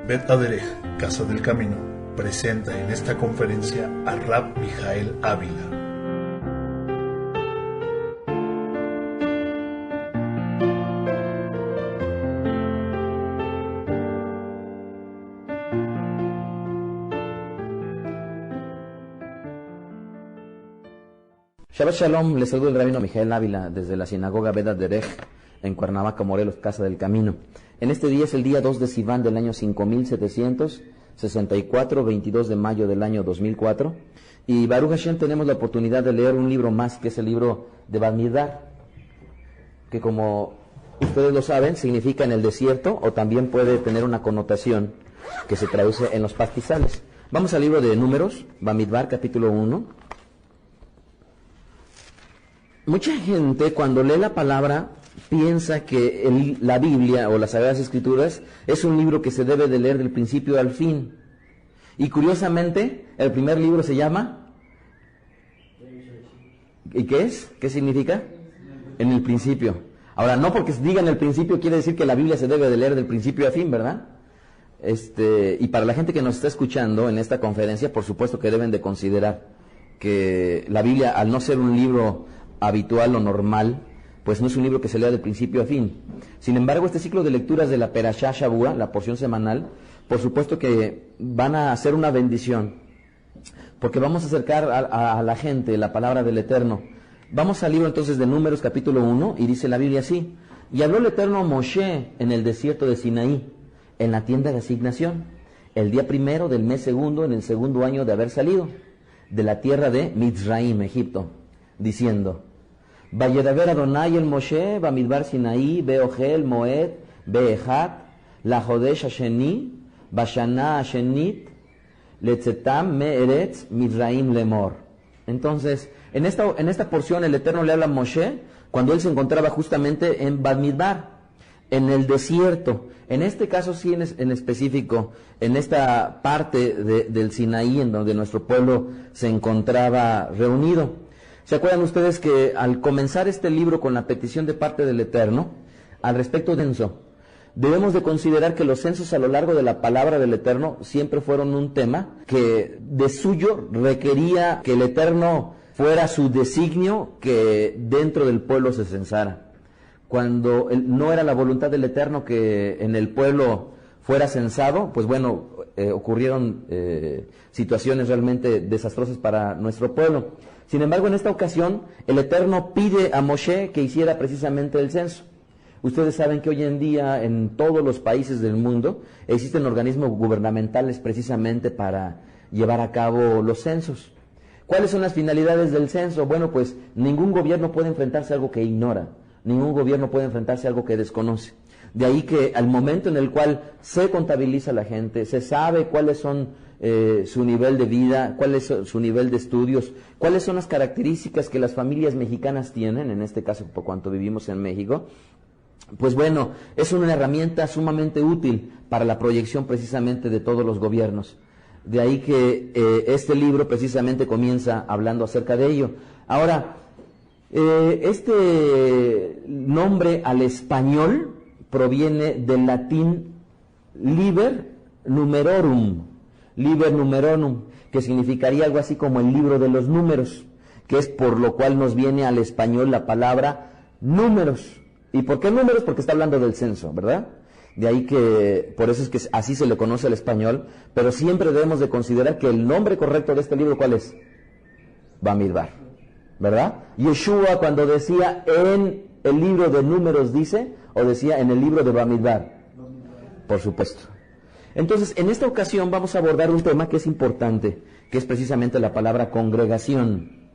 Bet Aderech, Casa del Camino, presenta en esta conferencia a Rab Mijael Ávila. Shabbat Shalom, les saludo el rabino Mijael Ávila desde la sinagoga Bet Aderech en Cuernavaca, Morelos, Casa del Camino. En este día es el día 2 de Sivan del año 5764, 22 de mayo del año 2004. Y Baruch Hashem tenemos la oportunidad de leer un libro más, que es el libro de Bamidbar, que como ustedes lo saben, significa en el desierto, o también puede tener una connotación que se traduce en los pastizales. Vamos al libro de Números, Bamidbar, capítulo 1. Mucha gente cuando lee la palabra piensa que la Biblia o las Sagradas Escrituras es un libro que se debe de leer del principio al fin. Y curiosamente, el primer libro se llama... ¿Y qué es? ¿Qué significa? En el principio. Ahora, no porque diga en el principio quiere decir que la Biblia se debe de leer del principio a fin, ¿verdad? Y para la gente que nos está escuchando en esta conferencia, por supuesto que deben de considerar que la Biblia, al no ser un libro habitual o normal, pues no es un libro que se lea de principio a fin. Sin embargo, este ciclo de lecturas de la Perashá Shavua, la porción semanal, por supuesto que van a ser una bendición, porque vamos a acercar a la gente la palabra del Eterno. Vamos al libro entonces de Números capítulo 1, y dice la Biblia así: y habló el Eterno a Moshe en el desierto de Sinaí, en la tienda de asignación, el día primero del mes segundo, en el segundo año de haber salido de la tierra de Mitzraim, Egipto, diciendo: Vayedaber Adonai el Moshe, Bamidbar Sinaí, Beogel, Moed, Beejat, la Jodesh Hasheni, Bashana Hashenit, Letzetam, Me'eretz, Mizraim Lemor. Entonces, en esta porción el Eterno le habla a Moshe cuando él se encontraba justamente en Bamidbar, en el desierto. En este caso sí, en específico, en esta parte del Sinaí, en donde nuestro pueblo se encontraba reunido. ¿Se acuerdan ustedes que al comenzar este libro con la petición de parte del Eterno, al respecto del censo, debemos de considerar que los censos a lo largo de la palabra del Eterno siempre fueron un tema que de suyo requería que el Eterno fuera su designio que dentro del pueblo se censara? Cuando no era la voluntad del Eterno que en el pueblo fuera censado, pues bueno, ocurrieron situaciones realmente desastrosas para nuestro pueblo. Sin embargo, en esta ocasión, el Eterno pide a Moshe que hiciera precisamente el censo. Ustedes saben que hoy en día en todos los países del mundo existen organismos gubernamentales precisamente para llevar a cabo los censos. ¿Cuáles son las finalidades del censo? Bueno, pues ningún gobierno puede enfrentarse a algo que ignora, ningún gobierno puede enfrentarse a algo que desconoce. De ahí que al momento en el cual se contabiliza la gente, se sabe cuáles son su nivel de vida, cuál es su nivel de estudios, cuáles son las características que las familias mexicanas tienen, en este caso por cuanto vivimos en México, pues bueno, es una herramienta sumamente útil para la proyección precisamente de todos los gobiernos. De ahí que este libro precisamente comienza hablando acerca de ello. Ahora, este nombre al español proviene del latín liber numerorum, que significaría algo así como el libro de los números, que es por lo cual nos viene al español la palabra números. ¿Y por qué números? Porque está hablando del censo, ¿verdad? De ahí que, por eso es que así se le conoce al español, pero siempre debemos de considerar que el nombre correcto de este libro, ¿cuál es? Bamidbar, ¿verdad? Yeshua cuando decía en el libro de números dice, o decía en el libro de Bamidbar, por supuesto. Entonces, en esta ocasión vamos a abordar un tema que es importante, que es precisamente la palabra congregación.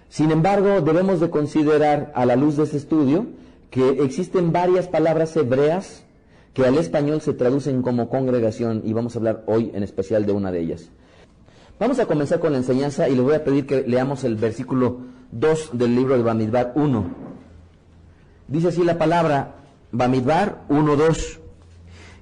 Sin embargo, debemos de considerar, a la luz de este estudio, que existen varias palabras hebreas que al español se traducen como congregación, y vamos a hablar hoy en especial de una de ellas. Vamos a comenzar con la enseñanza y les voy a pedir que leamos el versículo 2 del libro de Bamidbar 1. Dice así la palabra, Bamidbar 1:2.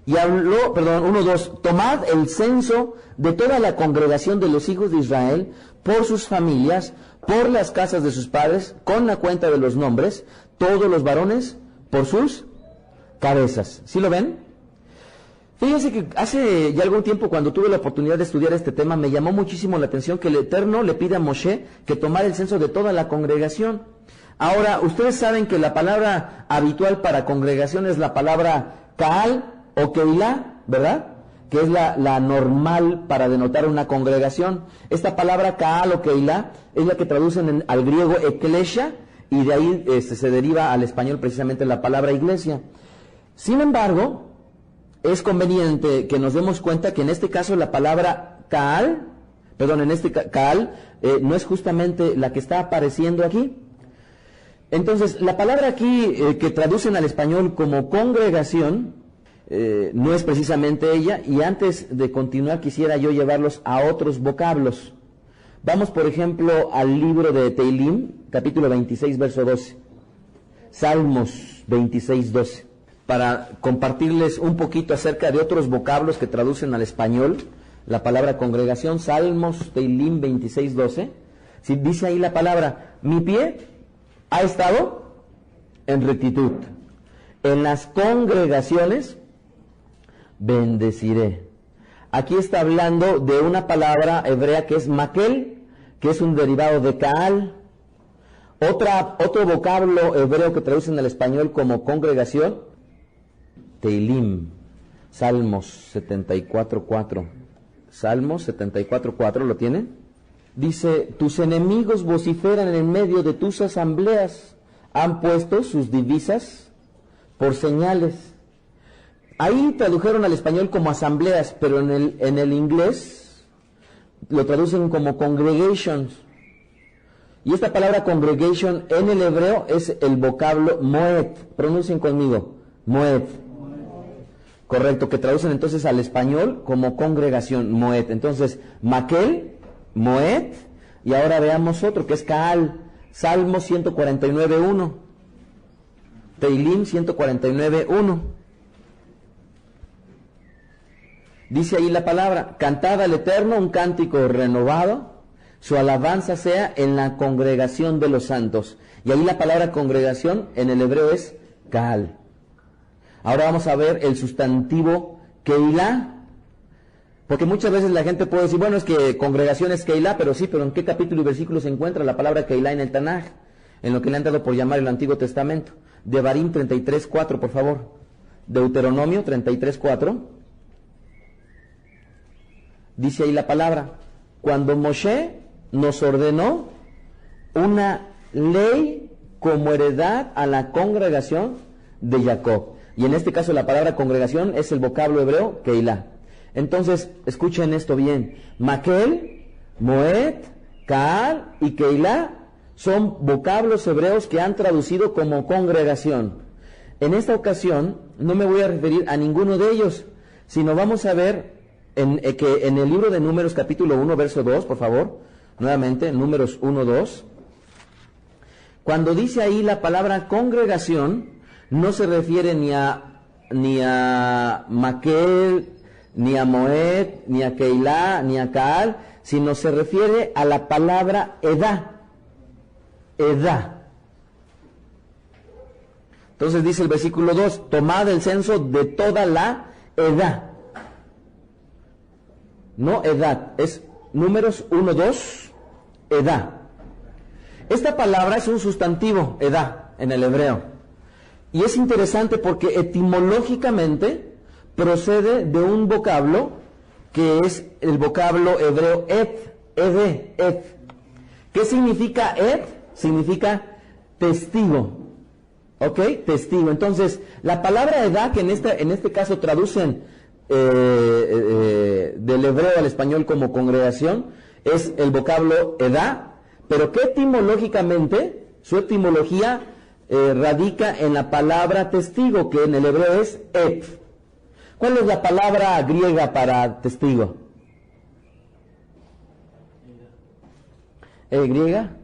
Y habló, 1:2, tomad el censo de toda la congregación de los hijos de Israel, por sus familias, por las casas de sus padres, con la cuenta de los nombres, todos los varones por sus cabezas. ¿Sí lo ven? Fíjense que hace ya algún tiempo, cuando tuve la oportunidad de estudiar este tema, me llamó muchísimo la atención que el Eterno le pide a Moshe que tomara el censo de toda la congregación. Ahora, ustedes saben que la palabra habitual para congregación es la palabra Kaal o Keilah, ¿verdad? Que es la normal para denotar una congregación. Esta palabra Kaal o Keilah es la que traducen al griego Eklesia, y de ahí se deriva al español precisamente la palabra iglesia. Sin embargo, es conveniente que nos demos cuenta que en este caso la palabra Kaal, no es justamente la que está apareciendo aquí. Entonces, la palabra aquí que traducen al español como congregación, no es precisamente ella, y antes de continuar quisiera yo llevarlos a otros vocablos. Vamos, por ejemplo, al libro de Teilim, capítulo 26, verso 12. Salmos 26, 12. Para compartirles un poquito acerca de otros vocablos que traducen al español la palabra congregación. Salmos Teilim 26, 12. Si dice ahí la palabra, mi pie ha estado en rectitud. En las congregaciones bendeciré. Aquí está hablando de una palabra hebrea que es makel, que es un derivado de kaal. Otro vocablo hebreo que traducen al español como congregación, Teilim, Salmos 74:4. Salmos 74:4, ¿lo tienen? Dice, tus enemigos vociferan en medio de tus asambleas, han puesto sus divisas por señales. Ahí tradujeron al español como asambleas, pero en el inglés lo traducen como congregations. Y esta palabra congregation en el hebreo es el vocablo moed. Pronuncien conmigo, moed. Correcto, que traducen entonces al español como congregación, moed. Entonces, makel, moed, y ahora veamos otro que es kaal, Salmo 149:1, Teilim 149:1. Dice ahí la palabra, cantad al Eterno un cántico renovado, su alabanza sea en la congregación de los santos. Y ahí la palabra congregación en el hebreo es kaal. Ahora vamos a ver el sustantivo Keilah, porque muchas veces la gente puede decir, bueno, es que congregación es Keilah, pero sí, pero ¿en qué capítulo y versículo se encuentra la palabra Keilah en el Tanaj? En lo que le han dado por llamar el Antiguo Testamento. Devarim 33:4, por favor. Deuteronomio 33:4. Dice ahí la palabra, cuando Moshe nos ordenó una ley como heredad a la congregación de Jacob. Y en este caso la palabra congregación es el vocablo hebreo Keilah. Entonces, escuchen esto bien. Makel, Moed, Kaal y Keilah son vocablos hebreos que han traducido como congregación. En esta ocasión no me voy a referir a ninguno de ellos, sino vamos a ver que en el libro de Números capítulo 1, verso 2, por favor, nuevamente, Números 1, 2, cuando dice ahí la palabra congregación, no se refiere ni a Makel, ni a Moed, ni a Keilah, ni a Kaal, sino se refiere a la palabra Edá. Edá. Entonces dice el versículo 2, tomad el censo de toda la edad. No edad, es Números 1, 2, edad. Esta palabra es un sustantivo, edad, en el hebreo. Y es interesante porque etimológicamente procede de un vocablo que es el vocablo hebreo et. ¿Qué significa et? Significa testigo. ¿Ok? Testigo. Entonces, la palabra edad, que en este caso traducen del hebreo al español como congregación, es el vocablo edad, pero que etimológicamente, su etimología radica en la palabra testigo, que en el hebreo es et. ¿Cuál es la palabra griega para testigo? ¿Griega?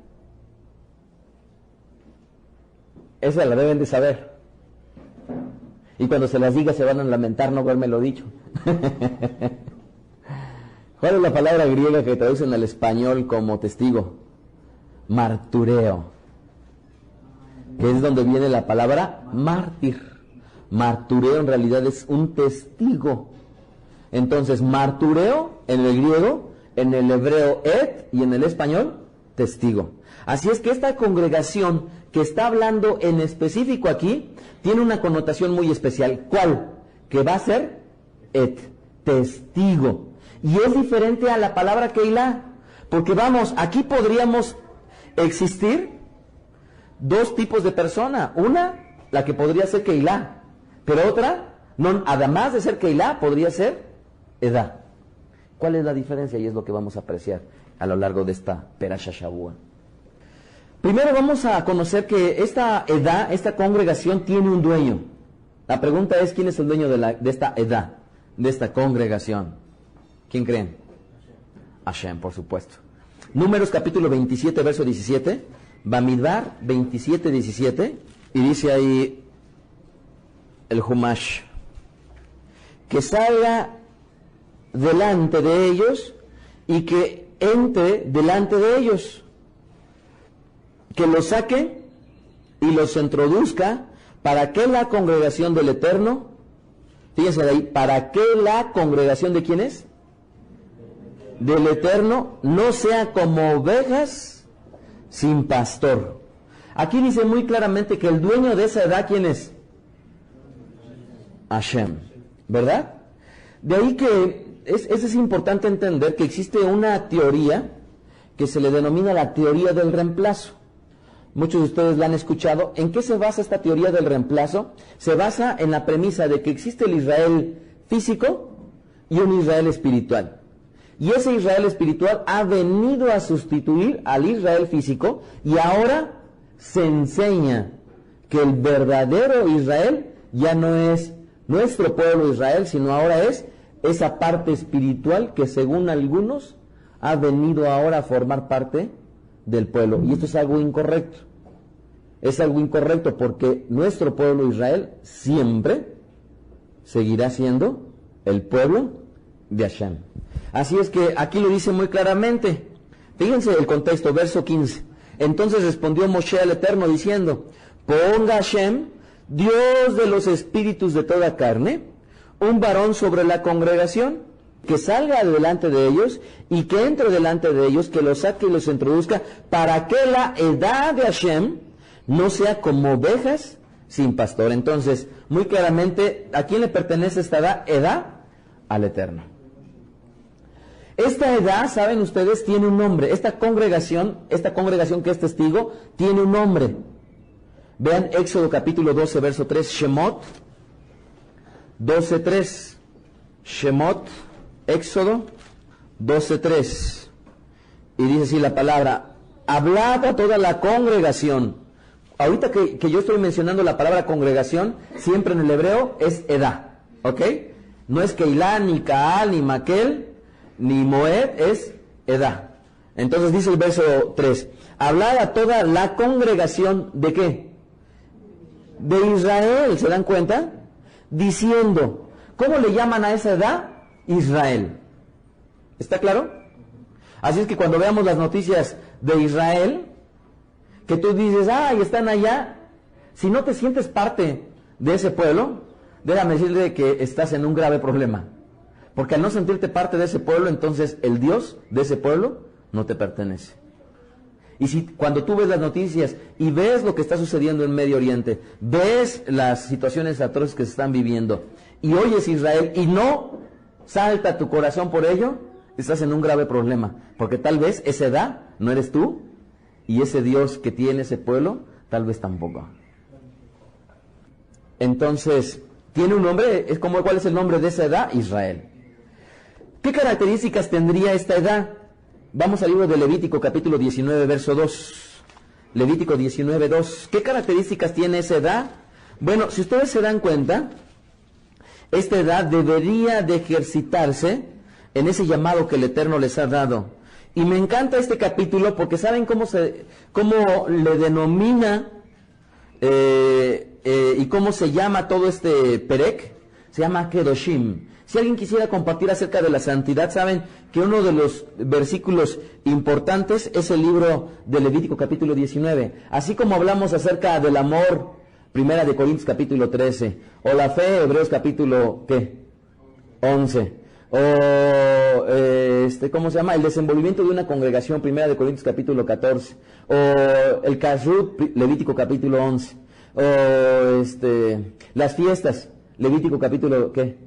Esa la deben de saber. Y cuando se las diga se van a lamentar no haberme dicho. ¿Cuál es la palabra griega que traducen al español como testigo? Martureo. Que es donde viene la palabra mártir. Martureo en realidad es un testigo. Entonces, martureo en el griego, en el hebreo et y en el español testigo. Así es que esta congregación que está hablando en específico aquí tiene una connotación muy especial. ¿Cuál? Que va a ser et, testigo. Y es diferente a la palabra Keilah, porque vamos, aquí podríamos existir dos tipos de persona. Una, la que podría ser Keilah, pero otra, no, además de ser Keilah, podría ser Edá. ¿Cuál es la diferencia? Y es lo que vamos a apreciar a lo largo de esta Perashat Shavua. Primero vamos a conocer que esta Edá, esta congregación, tiene un dueño. La pregunta es, ¿quién es el dueño de esta Edá, de esta congregación? ¿Quién creen? Hashem, por supuesto. Números capítulo 27, verso 17. Bamidbar 27, 17. Y dice ahí el Humash: que salga delante de ellos y que entre delante de ellos, que los saque y los introduzca, para que la congregación del Eterno, fíjense de ahí, para que la congregación de ¿quién es? Del Eterno no sea como ovejas sin pastor. Aquí dice muy claramente que el dueño de esa edad, ¿quién es? Hashem, ¿verdad? De ahí que es importante entender que existe una teoría que se le denomina la teoría del reemplazo. Muchos de ustedes la han escuchado. ¿En qué se basa esta teoría del reemplazo? Se basa en la premisa de que existe el Israel físico y un Israel espiritual. Y ese Israel espiritual ha venido a sustituir al Israel físico, y ahora se enseña que el verdadero Israel ya no es nuestro pueblo Israel, sino ahora es esa parte espiritual que, según algunos, ha venido ahora a formar parte del pueblo. Y esto es algo incorrecto. Es algo incorrecto porque nuestro pueblo Israel siempre seguirá siendo el pueblo de Hashem. Así es que aquí lo dice muy claramente. Fíjense el contexto, verso 15. Entonces respondió Moshe al Eterno diciendo: ponga Hashem, Dios de los espíritus de toda carne, un varón sobre la congregación, que salga delante de ellos y que entre delante de ellos, que los saque y los introduzca, para que la edad de Hashem no sea como ovejas sin pastor. Entonces, muy claramente, ¿a quién le pertenece esta edad? Al Eterno. Esta edad, saben ustedes, tiene un nombre. Esta congregación que es testigo, tiene un nombre. Vean Éxodo capítulo 12, verso 3, Shemot 12:3. Shemot, Éxodo 12:3. Y dice así la palabra: hablad a toda la congregación. Ahorita que yo estoy mencionando la palabra congregación, siempre en el hebreo es edad, ¿ok? No es Keilah, ni Kaal, ni Maquel, ni Moed, es edad. Entonces dice el verso 3: hablad a toda la congregación, ¿de qué? De Israel, ¿se dan cuenta? Diciendo, ¿cómo le llaman a esa edad? Israel. ¿Está claro? Así es que cuando veamos las noticias de Israel, que tú dices, y están allá, si no te sientes parte de ese pueblo, déjame decirle que estás en un grave problema. Porque al no sentirte parte de ese pueblo, entonces el Dios de ese pueblo no te pertenece. Y si cuando tú ves las noticias y ves lo que está sucediendo en Medio Oriente, ves las situaciones atroces que se están viviendo, y oyes Israel y no salta tu corazón por ello, estás en un grave problema. Porque tal vez esa edad no eres tú, y ese Dios que tiene ese pueblo, tal vez tampoco. Entonces, tiene un nombre. ¿Cuál es el nombre de esa edad? Israel. ¿Qué características tendría esta edad? Vamos al libro de Levítico capítulo 19, verso 2. Levítico 19, 2. ¿Qué características tiene esa edad? Bueno, si ustedes se dan cuenta, esta edad debería de ejercitarse en ese llamado que el Eterno les ha dado. Y me encanta este capítulo porque ¿saben cómo le denomina y cómo se llama todo este Perek? Se llama Kedoshim. Si alguien quisiera compartir acerca de la santidad, saben que uno de los versículos importantes es el libro de Levítico capítulo 19. Así como hablamos acerca del amor, Primera de Corintios capítulo 13, o la fe, Hebreos capítulo, ¿qué? 11. o ¿cómo se llama? El desenvolvimiento de una congregación, 1 de Corintios capítulo 14, o el Kashrut, Levítico capítulo 11, o las fiestas, Levítico capítulo, ¿qué?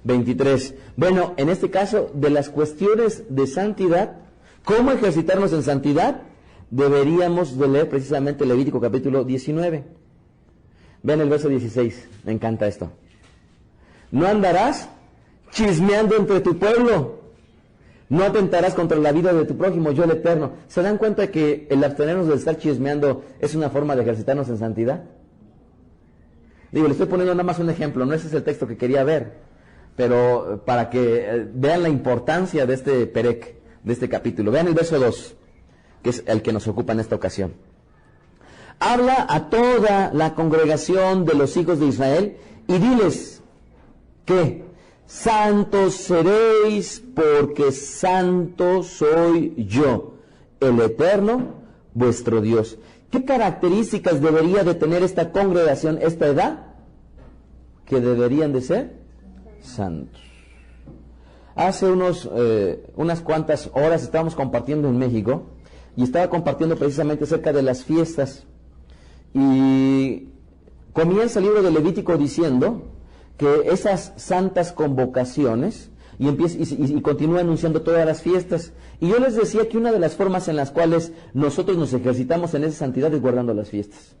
23. Bueno, en este caso, de las cuestiones de santidad, ¿cómo ejercitarnos en santidad? Deberíamos de leer precisamente Levítico capítulo 19. Vean el verso 16, me encanta esto. No andarás chismeando entre tu pueblo, no atentarás contra la vida de tu prójimo, yo el Eterno. ¿Se dan cuenta de que el abstenernos de estar chismeando es una forma de ejercitarnos en santidad? Digo, le estoy poniendo nada más un ejemplo, no ese es el texto que quería ver, pero para que vean la importancia de este perec, de este capítulo. Vean el verso 2, que es el que nos ocupa en esta ocasión. Habla a toda la congregación de los hijos de Israel y diles que santos seréis porque santo soy yo, el Eterno, vuestro Dios. ¿Qué características debería de tener esta congregación, esta edad? Que deberían de ser santos. Hace unas cuantas horas estábamos compartiendo en México y estaba compartiendo precisamente acerca de las fiestas. Y comienza el libro de Levítico diciendo que esas santas convocaciones, y continúa anunciando todas las fiestas. Y yo les decía que una de las formas en las cuales nosotros nos ejercitamos en esa santidad es guardando las fiestas.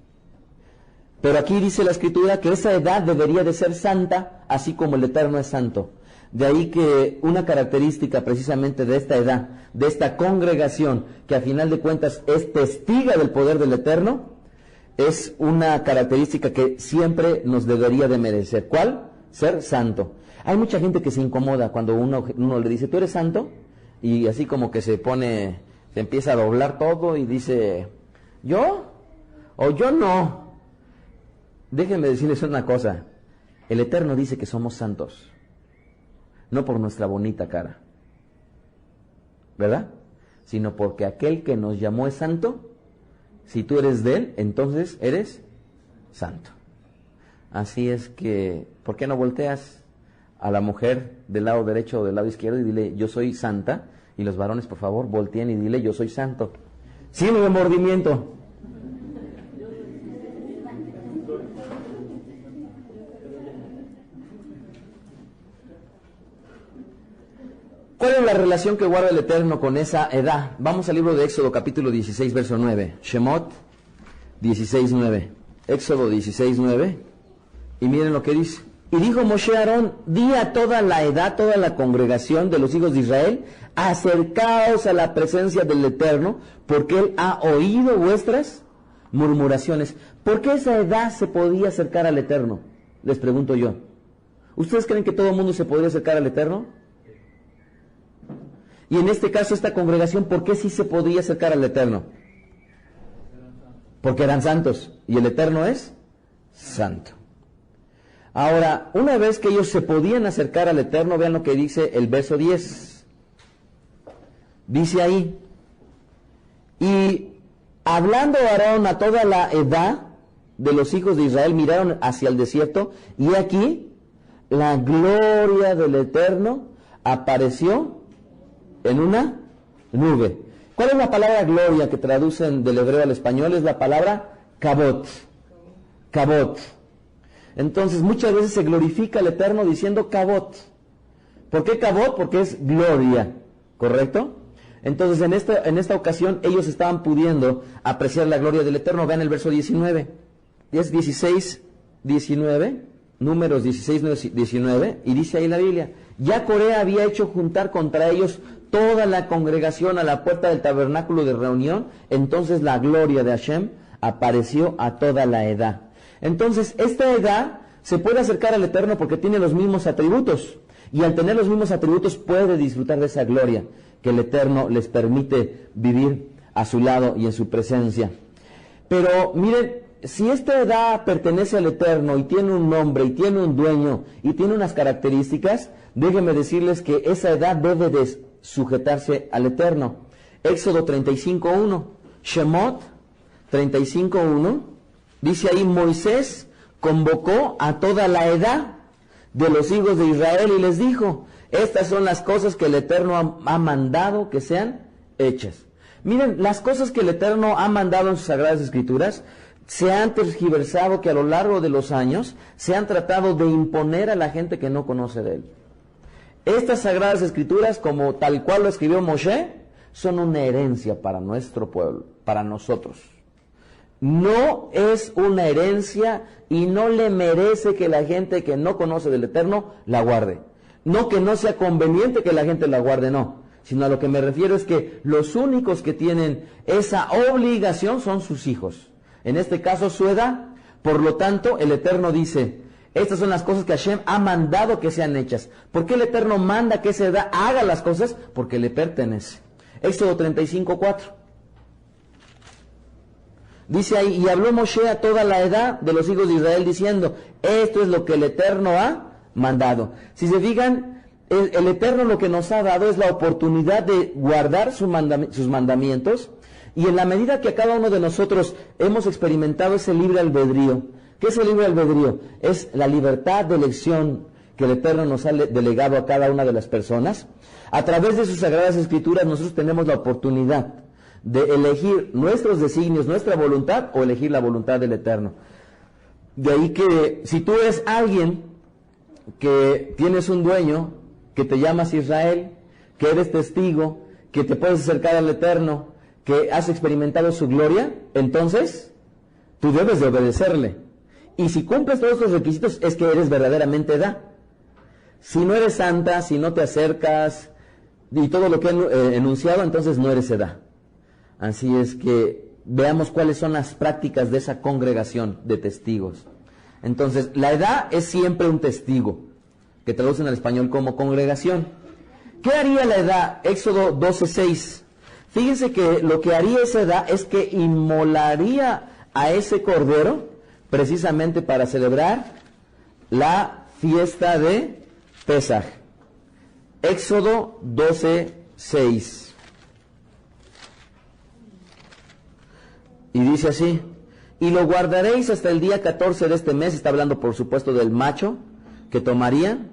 Pero aquí dice la Escritura que esa edad debería de ser santa, así como el Eterno es santo. De ahí que una característica precisamente de esta edad, de esta congregación, que a final de cuentas es testiga del poder del Eterno, es una característica que siempre nos debería de merecer. ¿Cuál? Ser santo. Hay mucha gente que se incomoda cuando uno le dice, ¿tú eres santo? Y así como que se empieza a doblar todo y dice, ¿yo? ¿O yo no? Déjenme decirles una cosa, el Eterno dice que somos santos, no por nuestra bonita cara, ¿verdad? Sino porque aquel que nos llamó es santo. Si tú eres de Él, entonces eres santo. Así es que, ¿por qué no volteas a la mujer del lado derecho o del lado izquierdo y dile, yo soy santa? Y los varones, por favor, volteen y dile, yo soy santo. Sin remordimiento. ¿Cuál es la relación que guarda el Eterno con esa edad? Vamos al libro de Éxodo capítulo 16, verso 9. Shemot 16, 9. Éxodo 16, 9. Y miren lo que dice. Y dijo Moshe a Aarón, di a toda la edad, toda la congregación de los hijos de Israel, acercaos a la presencia del Eterno, porque Él ha oído vuestras murmuraciones. ¿Por qué esa edad se podía acercar al Eterno? Les pregunto yo. ¿Ustedes creen que todo el mundo se podría acercar al Eterno? Y en este caso, esta congregación, ¿por qué sí se podía acercar al Eterno? Porque eran santos, y el Eterno es santo. Ahora, una vez que ellos se podían acercar al Eterno, vean lo que dice el verso 10. Dice ahí, y hablando Aarón a toda la edad de los hijos de Israel, miraron hacia el desierto, y aquí la gloria del Eterno apareció en una nube. ¿Cuál es la palabra gloria que traducen del hebreo al español? Es la palabra kabot. Kabot. Entonces muchas veces se glorifica al Eterno diciendo kabot. ¿Por qué kabot? Porque es gloria, ¿correcto? Entonces en esta ocasión ellos estaban pudiendo apreciar la gloria del Eterno. Vean el verso 19. Es 16, 19, números 16, 19, y dice ahí la Biblia, ya Corea había hecho juntar contra ellos toda la congregación a la puerta del tabernáculo de reunión, entonces la gloria de Hashem apareció a toda la edad. Entonces, esta edad se puede acercar al Eterno porque tiene los mismos atributos, y al tener los mismos atributos puede disfrutar de esa gloria que el Eterno les permite vivir a su lado y en su presencia. Pero miren, si esta edad pertenece al Eterno y tiene un nombre y tiene un dueño y tiene unas características, déjenme decirles que esa edad debe de sujetarse al Eterno. Éxodo 35.1, Shemot 35.1, dice ahí, Moisés convocó a toda la edad de los hijos de Israel y les dijo, Estas son las cosas que el Eterno ha mandado que sean hechas. Miren, las cosas que el Eterno ha mandado en sus Sagradas Escrituras se han tergiversado, que a lo largo de los años se han tratado de imponer a la gente que no conoce de Él. Estas Sagradas Escrituras, como tal cual lo escribió Moshe, son una herencia para nuestro pueblo, para nosotros. No es una herencia y no le merece que la gente que no conoce del Eterno la guarde. No que no sea conveniente que la gente la guarde, no. Sino a lo que me refiero es que los únicos que tienen esa obligación son sus hijos. En este caso su edad. Por lo tanto, el Eterno dice, estas son las cosas que Hashem ha mandado que sean hechas. ¿Por qué el Eterno manda que esa edad haga las cosas? Porque le pertenece. Éxodo 35:4. Dice ahí, y habló Moshe a toda la edad de los hijos de Israel diciendo, esto es lo que el Eterno ha mandado. Si se fijan, el Eterno lo que nos ha dado es la oportunidad de guardar sus mandamientos, y en la medida que a cada uno de nosotros hemos experimentado ese libre albedrío. ¿Qué es el libre albedrío? Es la libertad de elección que el Eterno nos ha delegado a cada una de las personas. A través de sus Sagradas Escrituras nosotros tenemos la oportunidad de elegir nuestros designios, nuestra voluntad, o elegir la voluntad del Eterno. De ahí que si tú eres alguien que tienes un dueño, que te llamas Israel, que eres testigo, que te puedes acercar al Eterno, que has experimentado su gloria, entonces tú debes de obedecerle. Y si cumples todos estos requisitos, es que eres verdaderamente edad. Si no eres santa, si no te acercas, y todo lo que he enunciado, entonces no eres edad. Así es que veamos cuáles son las prácticas de esa congregación de testigos. Entonces, la edad es siempre un testigo, que traducen al español como congregación. ¿Qué haría la edad? Éxodo 12:6. Fíjense que lo que haría esa edad es que inmolaría a ese cordero precisamente para celebrar la fiesta de Pesaj. Éxodo 12:6. Y dice así, y lo guardaréis hasta el día 14 de este mes, está hablando por supuesto del macho que tomarían,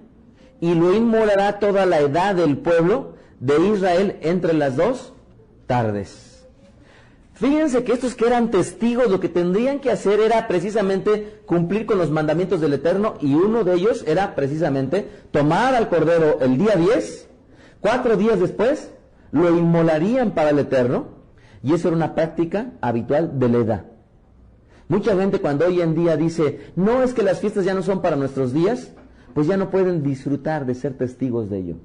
y lo inmolará toda la edad del pueblo de Israel entre las 2 tardes. Fíjense que estos que eran testigos, lo que tendrían que hacer era precisamente cumplir con los mandamientos del Eterno, y uno de ellos era precisamente tomar al cordero el día 10, 4 días después lo inmolarían para el Eterno, y eso era una práctica habitual de la edad. Mucha gente cuando hoy en día dice, no, es que las fiestas ya no son para nuestros días, pues ya no pueden disfrutar de ser testigos de ello.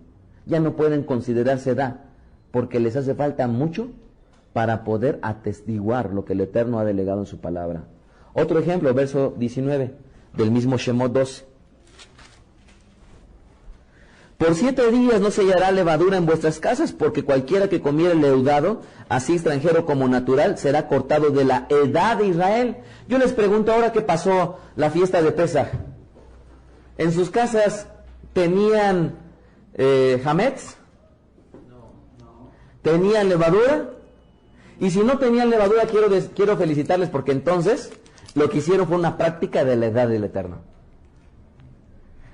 Ya no pueden considerarse edad, porque les hace falta mucho para poder atestiguar lo que el Eterno ha delegado en su palabra. Otro ejemplo, verso 19, del mismo Shemot 12. Por 7 días no se hallará levadura en vuestras casas, porque cualquiera que comiere leudado, así extranjero como natural, será cortado de la edad de Israel. Yo les pregunto ahora qué pasó la fiesta de Pesaj. ¿En sus casas tenían hametz? ¿Tenían levadura? Y si no tenían levadura, quiero felicitarles, porque entonces lo que hicieron fue una práctica de la edad del Eterno.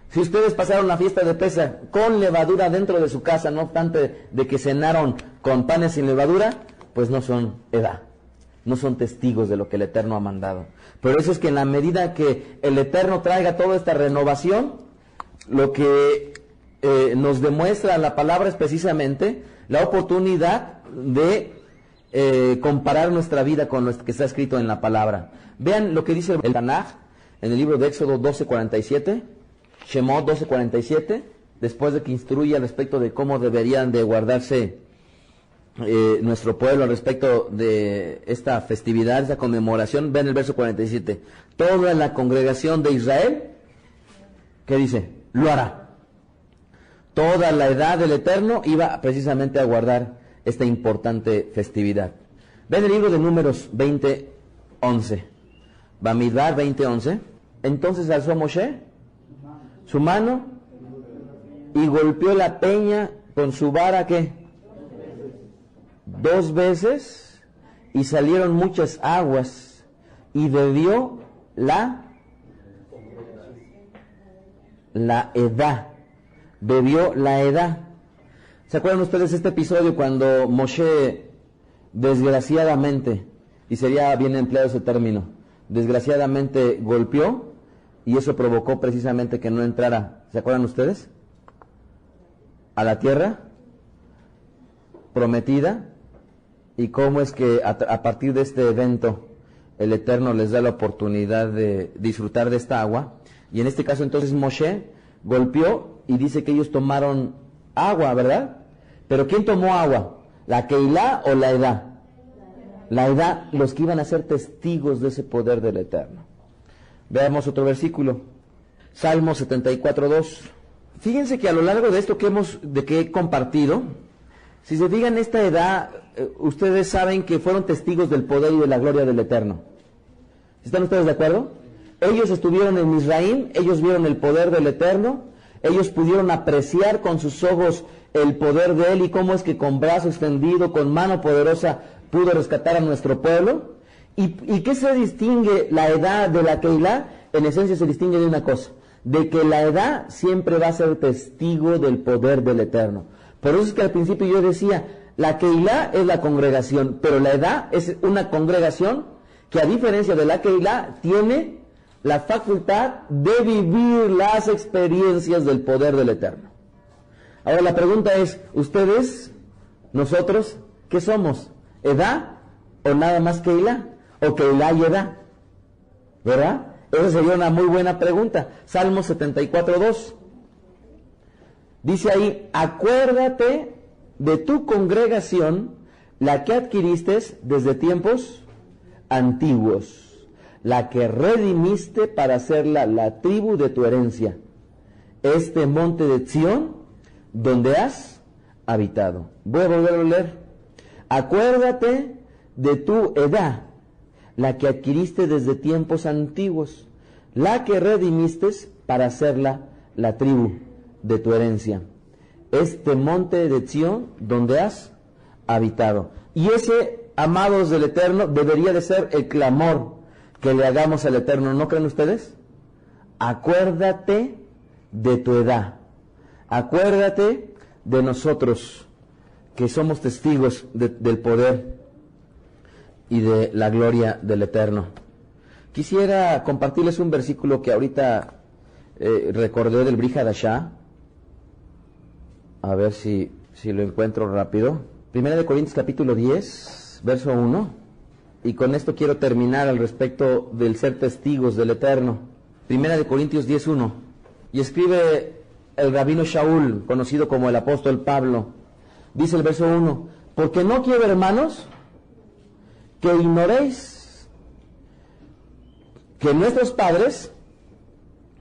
Si ustedes pasaron la fiesta de Pesaj con levadura dentro de su casa, no obstante de que cenaron con panes sin levadura, pues no son edad, no son testigos de lo que el Eterno ha mandado. Pero eso es que en la medida que el Eterno traiga toda esta renovación, lo que nos demuestra la palabra es precisamente la oportunidad de comparar nuestra vida con lo que está escrito en la palabra. Vean lo que dice el Tanaj en el libro de Éxodo 12:47. Shemot 12:47, después de que instruye al respecto de cómo deberían de guardarse nuestro pueblo al respecto de esta festividad, esta conmemoración. Ven el verso 47. Toda la congregación de Israel, ¿qué dice? Lo hará. Toda la edad del Eterno iba precisamente a guardar esta importante festividad. Ven el libro de Números 20:11. Bamidbar 20:11. Entonces alzó Moshe su mano y golpeó la peña con su vara, ¿qué? 2 veces, y salieron muchas aguas, y bebió la edad. bebió la edad. ¿Se acuerdan ustedes este episodio cuando Moshe desgraciadamente, y sería bien empleado ese término, desgraciadamente golpeó y eso provocó precisamente que no entrara, ¿se acuerdan ustedes? A la tierra prometida, y cómo es que a partir de este evento el Eterno les da la oportunidad de disfrutar de esta agua. Y en este caso entonces Moshe golpeó y dice que ellos tomaron agua, ¿verdad? Pero ¿quién tomó agua? ¿La Keilah o la edad? La edad, los que iban a ser testigos de ese poder del Eterno. Veamos otro versículo. Salmo 74:2. Fíjense que a lo largo de esto que he compartido, si se fijan esta edad, ustedes saben que fueron testigos del poder y de la gloria del Eterno. ¿Están ustedes de acuerdo? Ellos estuvieron en Misraim, ellos vieron el poder del Eterno, ellos pudieron apreciar con sus ojos el poder de Él y cómo es que con brazo extendido, con mano poderosa, pudo rescatar a nuestro pueblo. ¿Y qué se distingue la edad de la Keilah? En esencia se distingue de una cosa, de que la edad siempre va a ser testigo del poder del Eterno. Por eso es que al principio yo decía, la Keilah es la congregación, pero la edad es una congregación que a diferencia de la Keilah tiene la facultad de vivir las experiencias del poder del Eterno. Ahora la pregunta es, ¿ustedes, nosotros, qué somos? ¿Edad o nada más Keilah? ¿O Keilah y edad? ¿Verdad? Esa sería una muy buena pregunta. Salmo 74:2. Dice ahí, acuérdate de tu congregación, la que adquiriste desde tiempos antiguos, la que redimiste para hacerla la tribu de tu herencia, este monte de Sión, donde has habitado. Voy a volver a leer. Acuérdate de tu edad, la que adquiriste desde tiempos antiguos, la que redimiste para hacerla la tribu de tu herencia, este monte de Sión donde has habitado. Y ese, amados del Eterno, debería de ser el clamor que le hagamos al Eterno, ¿no creen ustedes? Acuérdate de tu edad, acuérdate de nosotros que somos testigos del poder y de la gloria del Eterno. Quisiera compartirles un versículo que ahorita recordé del Brit Hadashah. A ver si lo encuentro rápido. Primera de Corintios capítulo 10, verso 1. Y con esto quiero terminar al respecto del ser testigos del Eterno. Primera de Corintios 10:1. Y escribe el rabino Shaul, conocido como el apóstol Pablo. Dice el verso 1. Porque no quiero, hermanos, que ignoréis que nuestros padres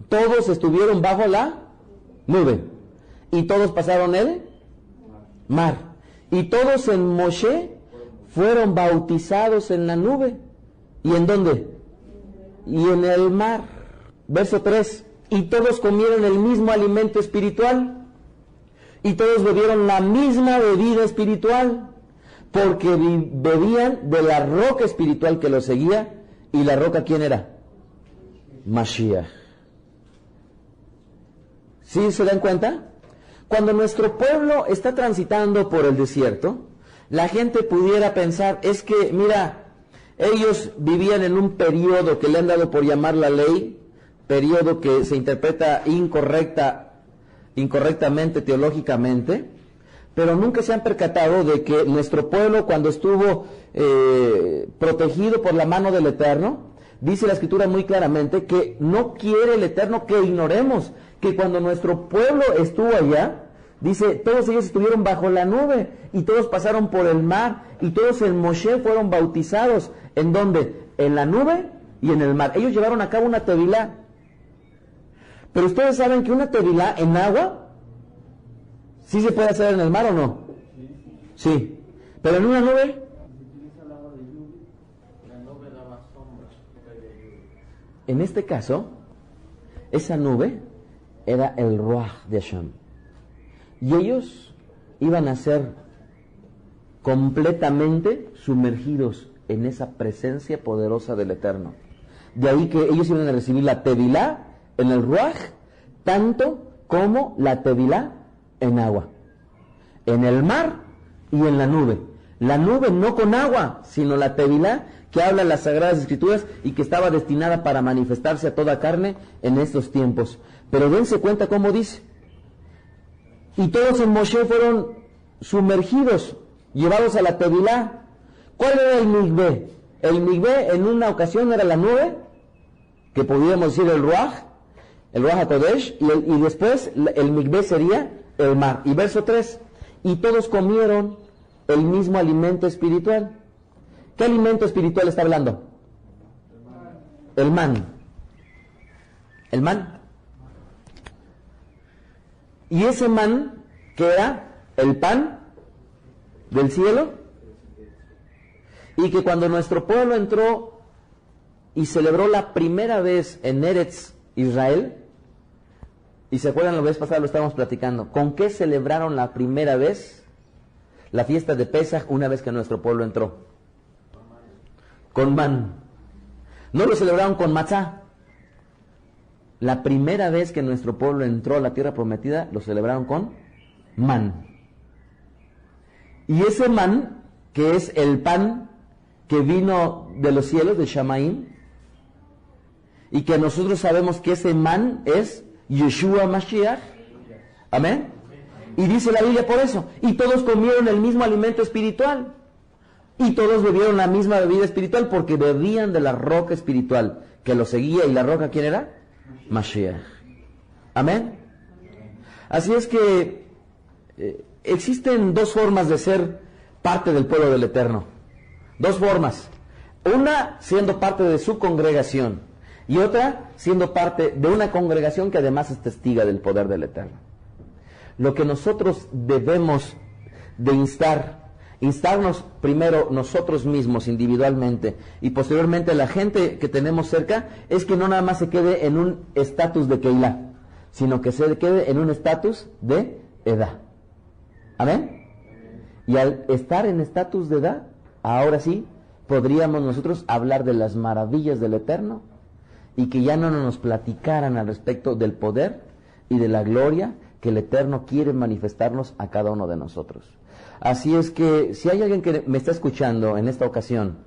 todos estuvieron bajo la nube y todos pasaron el mar y todos en Moshe fueron bautizados en la nube. ¿Y en dónde? Y en el mar. Verso 3. Y todos comieron el mismo alimento espiritual y todos bebieron la misma bebida espiritual, porque bebían de la roca espiritual que los seguía. ¿Y la roca quién era? Mashiach. ¿Sí se dan cuenta? Cuando nuestro pueblo está transitando por el desierto, la gente pudiera pensar, es que, mira, ellos vivían en un periodo que le han dado por llamar la ley, periodo que se interpreta incorrectamente teológicamente, pero nunca se han percatado de que nuestro pueblo, cuando estuvo protegido por la mano del Eterno, dice la Escritura muy claramente que no quiere el Eterno que ignoremos que cuando nuestro pueblo estuvo allá, dice, todos ellos estuvieron bajo la nube y todos pasaron por el mar y todos en Moshe fueron bautizados. ¿En dónde? En la nube y en el mar. Ellos llevaron a cabo una tevilá. Pero ustedes saben que una tevilá en agua, ¿sí se puede hacer en el mar o no? Sí. ¿Pero en una nube? En este caso, esa nube era el Ruach de Hashem. Y ellos iban a ser completamente sumergidos en esa presencia poderosa del Eterno. De ahí que ellos iban a recibir la tevilá en el Ruach, tanto como la tevilá en agua, en el mar y en la nube. La nube no con agua, sino la tevilá que habla las Sagradas Escrituras y que estaba destinada para manifestarse a toda carne en estos tiempos. Pero dense cuenta cómo dice. Y todos en Moshe fueron sumergidos, llevados a la tevilá. ¿Cuál era el migvé? El migvé en una ocasión era la nube, que podríamos decir el Ruach HaKodesh, y después el migvé sería el mar. Y verso 3, y todos comieron el mismo alimento espiritual. ¿Qué alimento espiritual está hablando? El man. El man. Y ese man, que era el pan del cielo, y que cuando nuestro pueblo entró y celebró la primera vez en Eretz Israel, y se acuerdan la vez pasada lo estábamos platicando, ¿con qué celebraron la primera vez la fiesta de Pesaj una vez que nuestro pueblo entró? Con man. No lo celebraron con matzá. La primera vez que nuestro pueblo entró a la tierra prometida, lo celebraron con man. Y ese man, que es el pan que vino de los cielos, de Shamaim, y que nosotros sabemos que ese man es Yeshua Mashiach. Amén. Y dice la Biblia por eso. Y todos comieron el mismo alimento espiritual. Y todos bebieron la misma bebida espiritual porque bebían de la roca espiritual que los seguía. ¿Y la roca quién era? Mashiach. Amén. Así es que existen dos formas de ser parte del pueblo del Eterno. Dos formas. Una siendo parte de su congregación y otra siendo parte de una congregación que además es testiga del poder del Eterno. Lo que nosotros debemos de instarnos primero nosotros mismos individualmente y posteriormente la gente que tenemos cerca, es que no nada más se quede en un estatus de Keilah, sino que se quede en un estatus de edad. ¿Amén? Y al estar en estatus de edad, ahora sí podríamos nosotros hablar de las maravillas del Eterno y que ya no nos platicaran al respecto del poder y de la gloria que el Eterno quiere manifestarnos a cada uno de nosotros. Así es que si hay alguien que me está escuchando en esta ocasión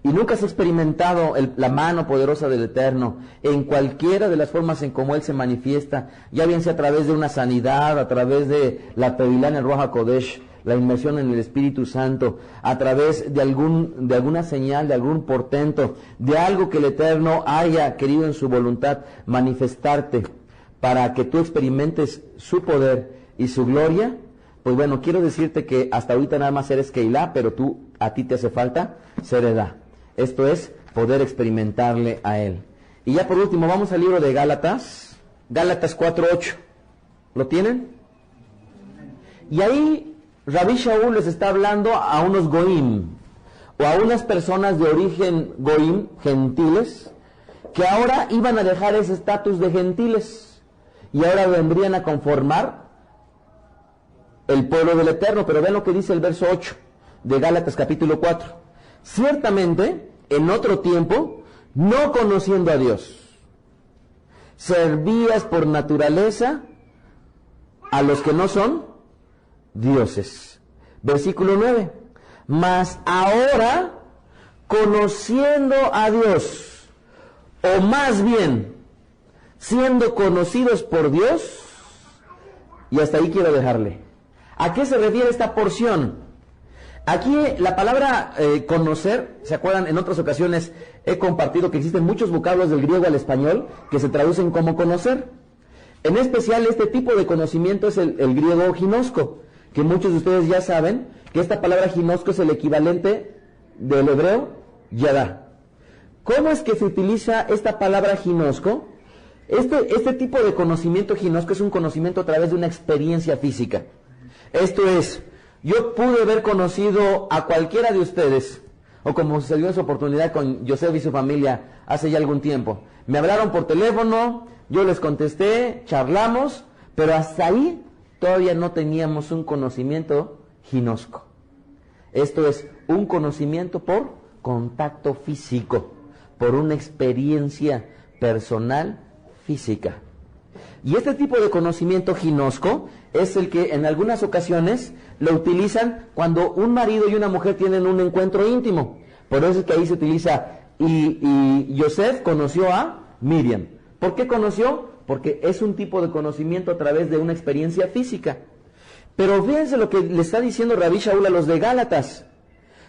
y nunca has experimentado la mano poderosa del Eterno en cualquiera de las formas en cómo Él se manifiesta, ya bien sea a través de una sanidad, a través de la tevilá en el Ruach HaKodesh, la inmersión en el Espíritu Santo, a través de alguna señal, de algún portento, de algo que el Eterno haya querido en su voluntad manifestarte para que tú experimentes su poder y su gloria, pues bueno, quiero decirte que hasta ahorita nada más eres Keilah, pero a ti te hace falta ser edad. Esto es poder experimentarle a Él. Y ya por último, vamos al libro de Gálatas, Gálatas 4:8. ¿Lo tienen? Y ahí Rabbi Shaul les está hablando a unos goim, o a unas personas de origen goim, gentiles, que ahora iban a dejar ese estatus de gentiles, y ahora vendrían a conformar el pueblo del Eterno. Pero ven lo que dice el verso 8 de Gálatas capítulo 4. Ciertamente, en otro tiempo, no conociendo a Dios, servías por naturaleza a los que no son dioses. Versículo 9. Mas ahora, conociendo a Dios, o más bien, siendo conocidos por Dios, y hasta ahí quiero dejarle. ¿A qué se refiere esta porción? Aquí la palabra conocer, ¿se acuerdan? En otras ocasiones he compartido que existen muchos vocablos del griego al español que se traducen como conocer. En especial este tipo de conocimiento es el griego ginosco, que muchos de ustedes ya saben que esta palabra ginosco es el equivalente del hebreo yadá. ¿Cómo es que se utiliza esta palabra ginosco? Este tipo de conocimiento ginosco es un conocimiento a través de una experiencia física. Esto es, yo pude haber conocido a cualquiera de ustedes, o como se dio esa oportunidad con Joseph y su familia hace ya algún tiempo. Me hablaron por teléfono, yo les contesté, charlamos, pero hasta ahí todavía no teníamos un conocimiento ginosco. Esto es un conocimiento por contacto físico, por una experiencia personal física. Y este tipo de conocimiento ginosco es el que en algunas ocasiones lo utilizan cuando un marido y una mujer tienen un encuentro íntimo. Por eso es que ahí se utiliza, y Yosef conoció a Miriam. ¿Por qué conoció? Porque es un tipo de conocimiento a través de una experiencia física. Pero fíjense lo que le está diciendo Rabí Shaul a los de Gálatas.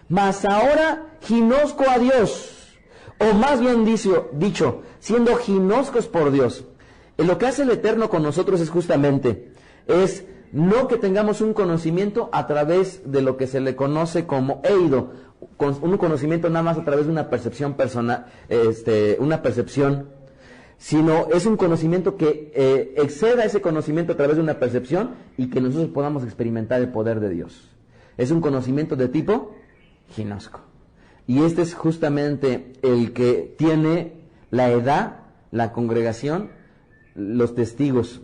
Mas ahora ginosco a Dios, o más bien dicho, siendo ginoscos por Dios. Lo que hace el Eterno con nosotros es justamente, es no que tengamos un conocimiento a través de lo que se le conoce como eido, un conocimiento nada más a través de una percepción personal, una percepción, sino es un conocimiento que exceda ese conocimiento a través de una percepción y que nosotros podamos experimentar el poder de Dios. Es un conocimiento de tipo ginosco. Y este es justamente el que tiene la edad, la congregación, los testigos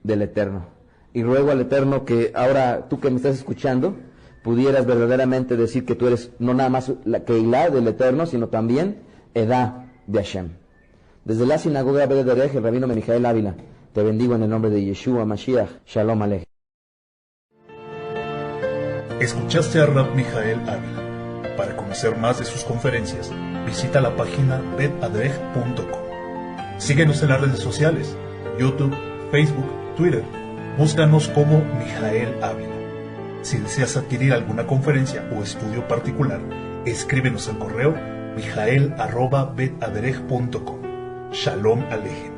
del Eterno. Y ruego al Eterno que ahora tú que me estás escuchando pudieras verdaderamente decir que tú eres no nada más la Keilah del Eterno, sino también edad de Hashem. Desde la sinagoga Bederej, el rabino Mijael Ávila, te bendigo en el nombre de Yeshua Mashiach. Shalom Aleichem. Escuchaste a Rab Mijael Ávila. Para conocer más de sus conferencias, visita la página betadrej.com. Síguenos en las redes sociales, YouTube, Facebook, Twitter. Búscanos como Mijael Ávila. Si deseas adquirir alguna conferencia o estudio particular, escríbenos al correo mijael@betadrej.com. Shalom Aleichem.